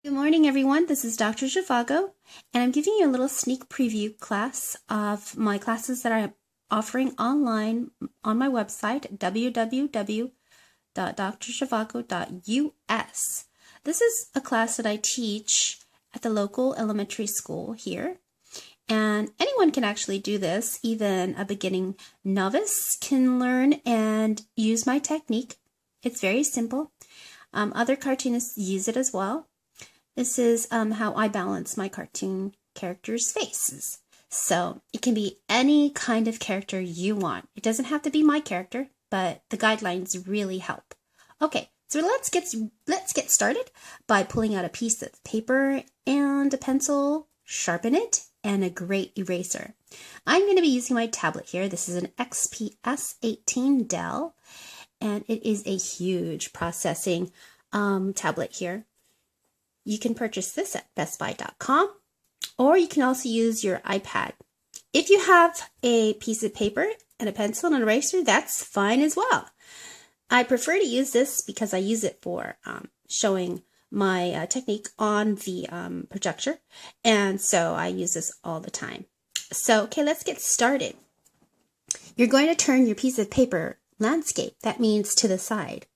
Good morning, everyone. This is Dr. Zhivago, and I'm giving you a little sneak preview class of my classes that I'm offering online on my website, www.drzhivago.us. This is a class that I teach at the local elementary school here, and anyone can actually do this. Even a beginning novice can learn and use my technique. It's very simple. Other cartoonists use it as well. This is how I balance my cartoon characters' faces. So it can be any kind of character you want. It doesn't have to be my character, but the guidelines really help. Okay, so let's get started by pulling out a piece of paper and a pencil, sharpen it, and a great eraser. I'm going to be using my tablet here. This is an XPS 18 Dell, and it is a huge processing tablet here. You can purchase this at bestbuy.com, or you can also use your iPad. If you have a piece of paper and a pencil and an eraser, that's fine as well. I prefer to use this because I use it for showing my technique on the projector, and so I use this all the time. So, okay, let's get started. You're going to turn your piece of paper landscape, that means to the side,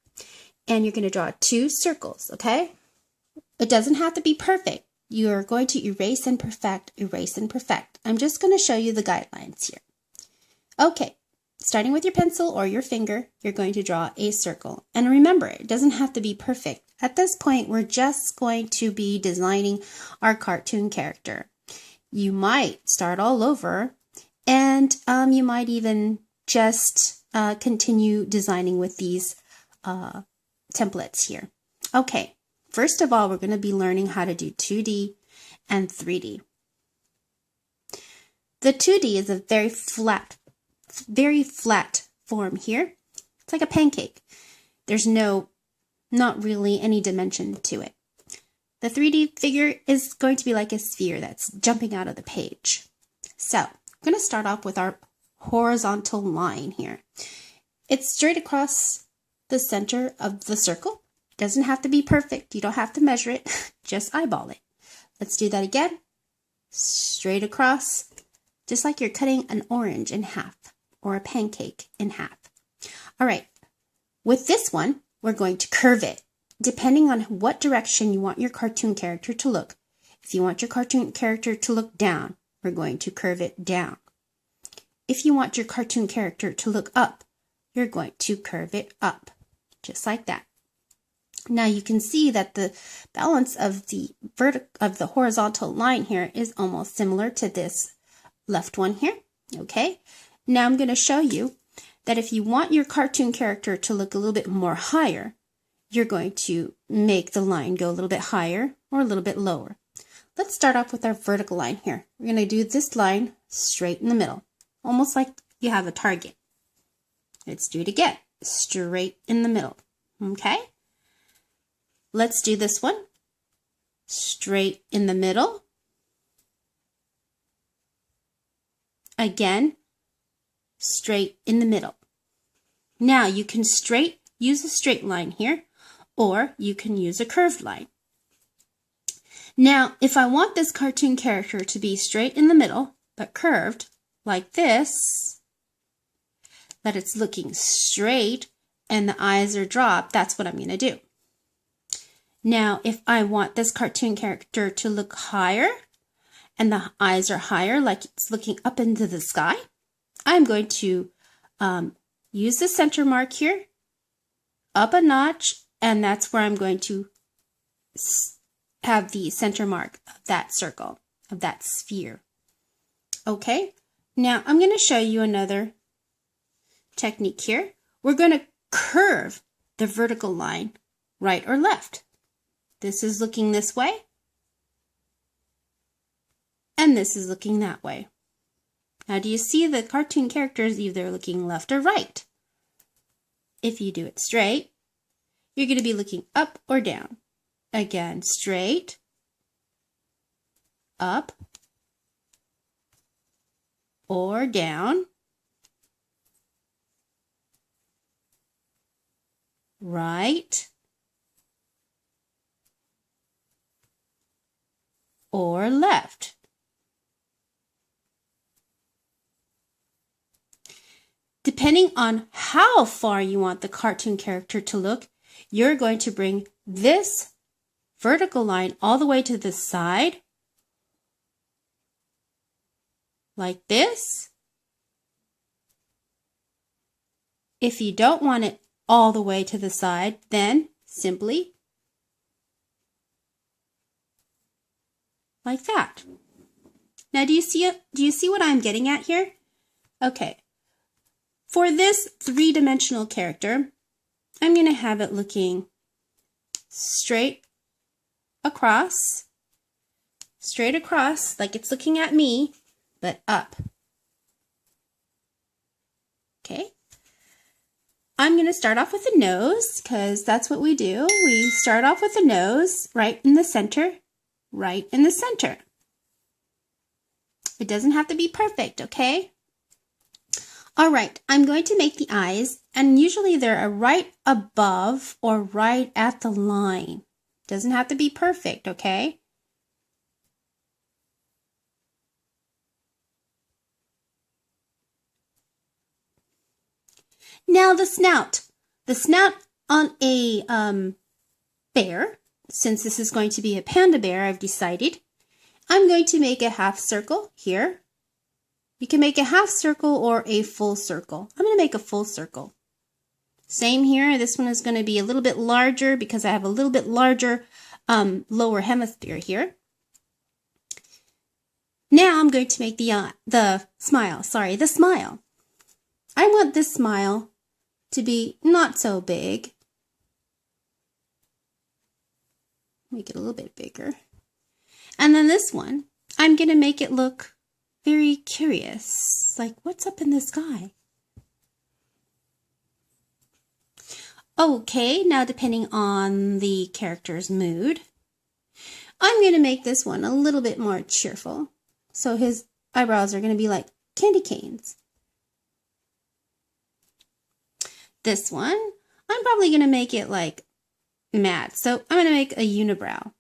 and you're going to draw two circles, okay? It doesn't have to be perfect. You're going to erase and perfect, erase and perfect. I'm just going to show you the guidelines here. Okay, starting with your pencil or your finger, you're going to draw a circle. And remember, it doesn't have to be perfect. At this point, we're just going to be designing our cartoon character. You might start all over, and you might even just continue designing with these templates here. Okay. First of all, we're going to be learning how to do 2D and 3D. The 2D is a very flat form here. It's like a pancake. There's not really any dimension to it. The 3D figure is going to be like a sphere that's jumping out of the page. So, I'm going to start off with our horizontal line here. It's straight across the center of the circle. Doesn't have to be perfect. You don't have to measure it. Just eyeball it. Let's do that again. Straight across, just like you're cutting an orange in half or a pancake in half. All right. With this one, we're going to curve it, depending on what direction you want your cartoon character to look. If you want your cartoon character to look down, we're going to curve it down. If you want your cartoon character to look up, you're going to curve it up, just like that. Now you can see that the balance of the horizontal line here is almost similar to this left one here. Okay. Now I'm going to show you that if you want your cartoon character to look a little bit more higher, you're going to make the line go a little bit higher or a little bit lower. Let's start off with our vertical line here. We're going to do this line straight in the middle, almost like you have a target. Let's do it again. Straight in the middle. Okay. Let's do this one. Straight in the middle. Again, straight in the middle. Now you can use a straight line here, or you can use a curved line. Now, if I want this cartoon character to be straight in the middle, but curved, like this, that it's looking straight and the eyes are dropped, that's what I'm going to do. Now, if I want this cartoon character to look higher and the eyes are higher, like it's looking up into the sky, I'm going to use the center mark here, up a notch, and that's where I'm going to have the center mark of that circle, of that sphere. Okay, now I'm going to show you another technique here. We're going to curve the vertical line right or left. This is looking this way, and this is looking that way. Now, do you see the cartoon character is either looking left or right? If you do it straight, you're going to be looking up or down. Again, straight, up, or down, right, or left. Depending on how far you want the cartoon character to look, you're going to bring this vertical line all the way to the side, like this. If you don't want it all the way to the side, then simply like that. Now, do you see what I'm getting at here? Okay. For this three-dimensional character, I'm going to have it looking straight across, like it's looking at me, but up. Okay. I'm going to start off with the nose, because that's what we do. We start off with the nose right in the center, right in the center. It doesn't have to be perfect, okay? All right, I'm going to make the eyes, and usually they're right above or right at the line. Doesn't have to be perfect, okay? Now the snout. The snout on a bear, since this is going to be a panda bear, I've decided, I'm going to make a half circle here. You can make a half circle or a full circle. I'm going to make a full circle. Same here. This one is going to be a little bit larger because I have a little bit larger lower hemisphere here. Now I'm going to make the smile. Sorry, the smile. I want this smile to be not so big. Make it a little bit bigger. And then this one, I'm going to make it look very curious. Like, what's up in the sky? Okay, now depending on the character's mood, I'm going to make this one a little bit more cheerful. So his eyebrows are going to be like candy canes. This one, I'm probably going to make it like mad. So I'm going to make a unibrow.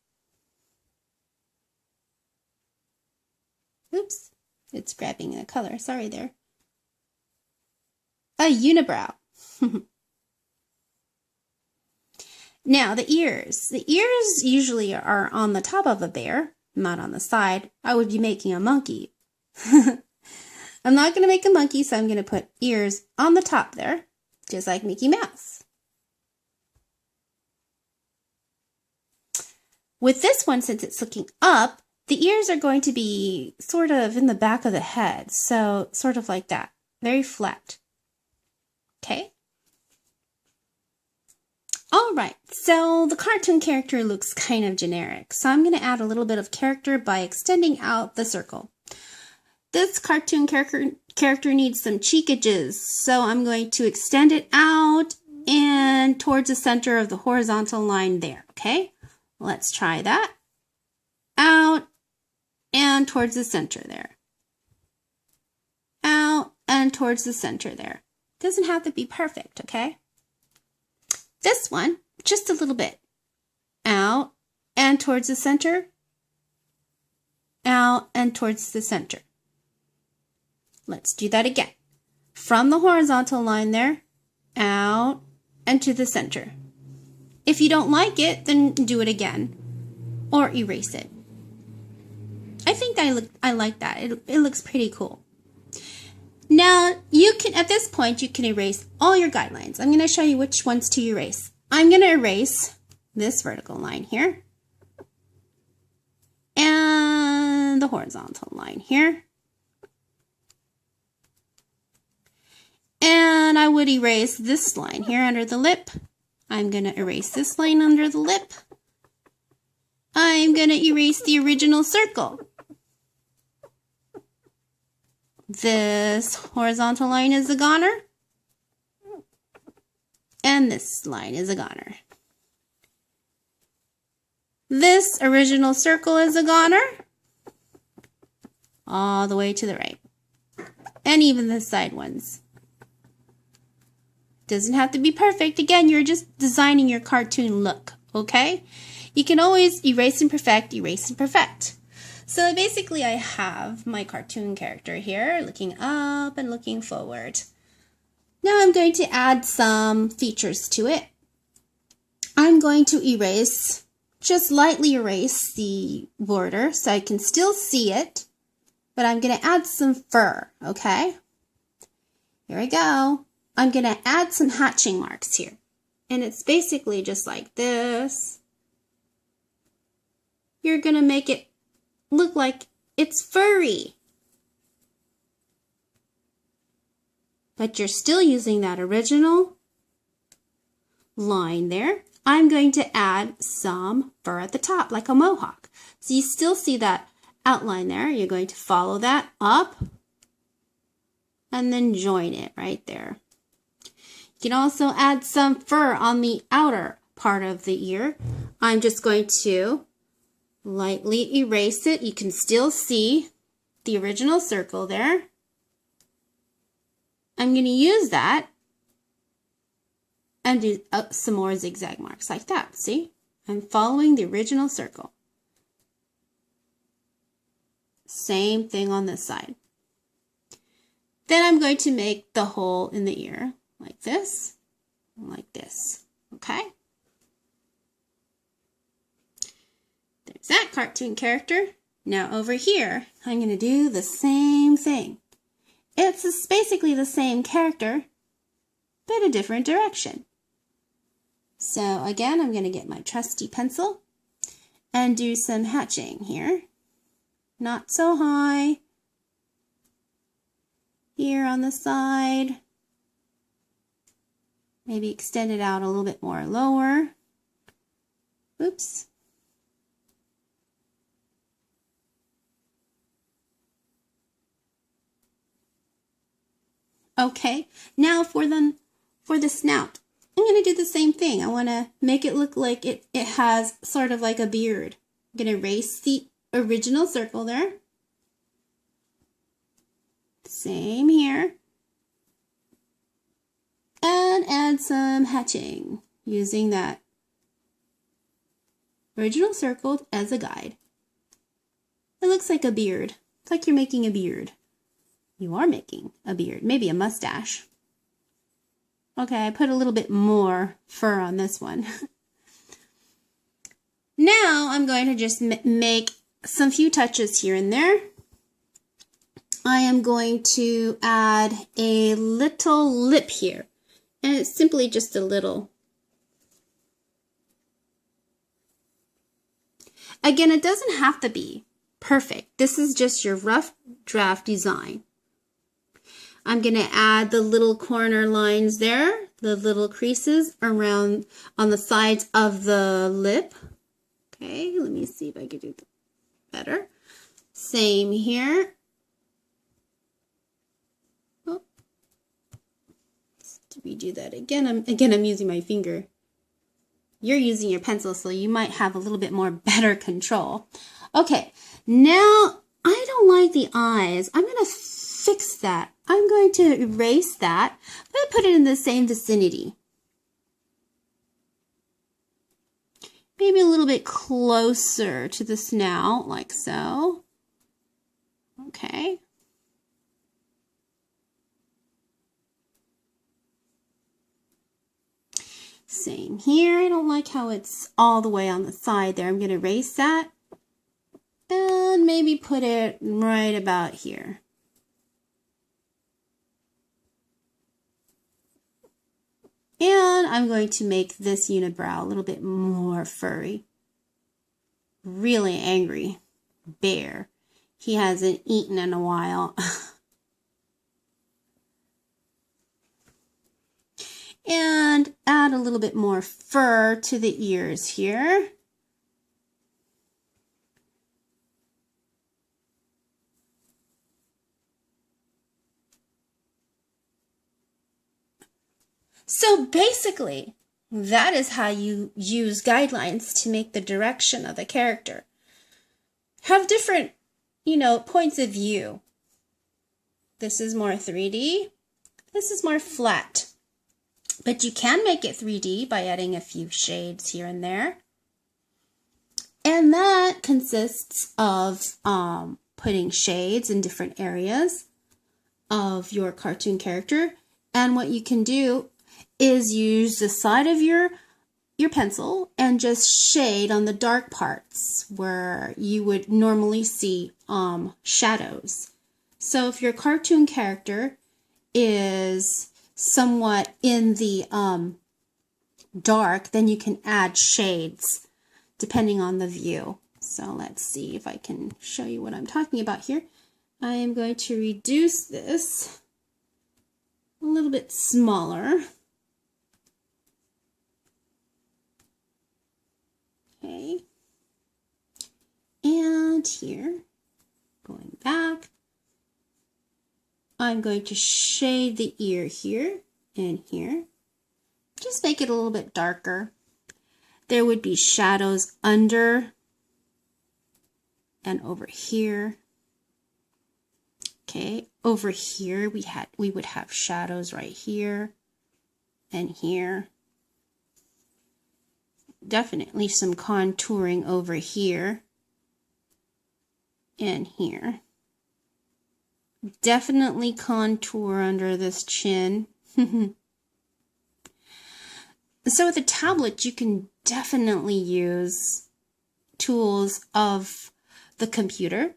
Oops, it's grabbing the color. Sorry there. A unibrow. Now the ears. The ears usually are on the top of a bear, not on the side. I would be making a monkey. I'm not going to make a monkey, so I'm going to put ears on the top there, just like Mickey Mouse. With this one, since it's looking up, the ears are going to be sort of in the back of the head, so sort of like that, very flat. Okay? All right, so the cartoon character looks kind of generic, so I'm going to add a little bit of character by extending out the circle. This cartoon character needs some cheekages, so I'm going to extend it out and towards the center of the horizontal line there, okay? Let's try that. Out and towards the center there. Out and towards the center there. Doesn't have to be perfect, okay? This one, just a little bit. Out and towards the center. Out and towards the center. Let's do that again. From the horizontal line there, out and to the center. If you don't like it, then do it again or erase it. I think I like that. It looks pretty cool. Now, you can, at this point, you can erase all your guidelines. I'm going to show you which ones to erase. I'm going to erase this vertical line here and the horizontal line here. And I would erase this line here under the lip. I'm going to erase this line under the lip. I'm going to erase the original circle. This horizontal line is a goner. And this line is a goner. This original circle is a goner. All the way to the right. And even the side ones. Doesn't have to be perfect. Again, you're just designing your cartoon look, okay? You can always erase and perfect, erase and perfect. So basically I have my cartoon character here looking up and looking forward. Now I'm going to add some features to it. I'm going to erase, just lightly erase the border so I can still see it, but I'm going to add some fur, okay? Here we go. I'm going to add some hatching marks here. And it's basically just like this. You're going to make it look like it's furry. But you're still using that original line there. I'm going to add some fur at the top, like a mohawk. So you still see that outline there. You're going to follow that up and then join it right there. You can also add some fur on the outer part of the ear. I'm just going to lightly erase it. You can still see the original circle there. I'm going to use that and do some more zigzag marks like that. See? I'm following the original circle. Same thing on this side. Then I'm going to make the hole in the ear like this, like this. Okay? There's that cartoon character. Now over here, I'm going to do the same thing. It's basically the same character, but a different direction. So again, I'm going to get my trusty pencil and do some hatching here. Not so high. Here on the side. Maybe extend it out a little bit more lower. Oops. Okay, now for the snout. I'm going to do the same thing. I want to make it look like it has sort of like a beard. I'm going to erase the original circle there. Same here. And add some hatching using that original circle as a guide. It looks like a beard. It's like you're making a beard. You are making a beard, maybe a mustache. Okay, I put a little bit more fur on this one. Now I'm going to just make some few touches here and there. I am going to add a little lip here. And it's simply just a little. Again, it doesn't have to be perfect. This is just your rough draft design. I'm going to add the little corner lines there, the little creases around on the sides of the lip. Okay, let me see if I can do that better. Same here. Oh, let's redo that again. I'm using my finger. You're using your pencil, so you might have a little bit more better control. Okay, now I don't like the eyes. I'm going to fix that. I'm going to erase that, but put it in the same vicinity. Maybe a little bit closer to the snout, like so. Okay. Same here. I don't like how it's all the way on the side there. I'm going to erase that and maybe put it right about here. And I'm going to make this unibrow a little bit more furry. Really angry bear. He hasn't eaten in a while. And add a little bit more fur to the ears here. So basically, that is how you use guidelines to make the direction of the character. Have different, points of view. This is more 3D. This is more flat. But you can make it 3D by adding a few shades here and there. And that consists of putting shades in different areas of your cartoon character. And what you can do is use the side of your pencil and just shade on the dark parts where you would normally see shadows. So if your cartoon character is somewhat in the dark, then you can add shades depending on the view. So let's see if I can show you what I'm talking about here. I am going to reduce this a little bit smaller. Okay. And here, going back, I'm going to shade the ear here and here. Just make it a little bit darker. There would be shadows under and over here. Okay, over here we would have shadows right here and here. Definitely some contouring over here and here. Definitely contour under this chin. So with a tablet, you can definitely use tools of the computer,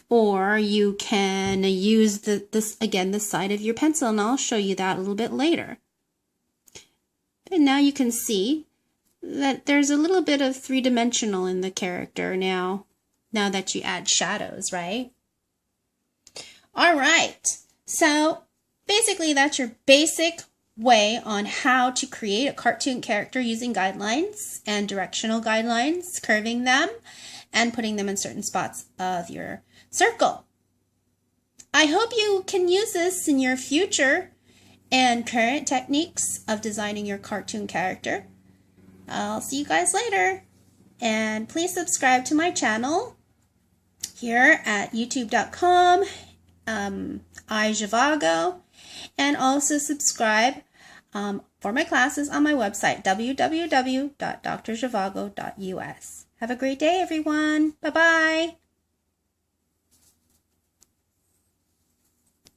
or you can use the side of your pencil, and I'll show you that a little bit later. And now you can see that there's a little bit of three-dimensional in the character now that you add shadows, right? All right, so basically that's your basic way on how to create a cartoon character using guidelines and directional guidelines, curving them and putting them in certain spots of your circle. I hope you can use this in your future and current techniques of designing your cartoon character. I'll see you guys later, and please subscribe to my channel here at youtube.com, Zhivago, and also subscribe for my classes on my website, www.drzhivago.us. Have a great day, everyone. Bye-bye.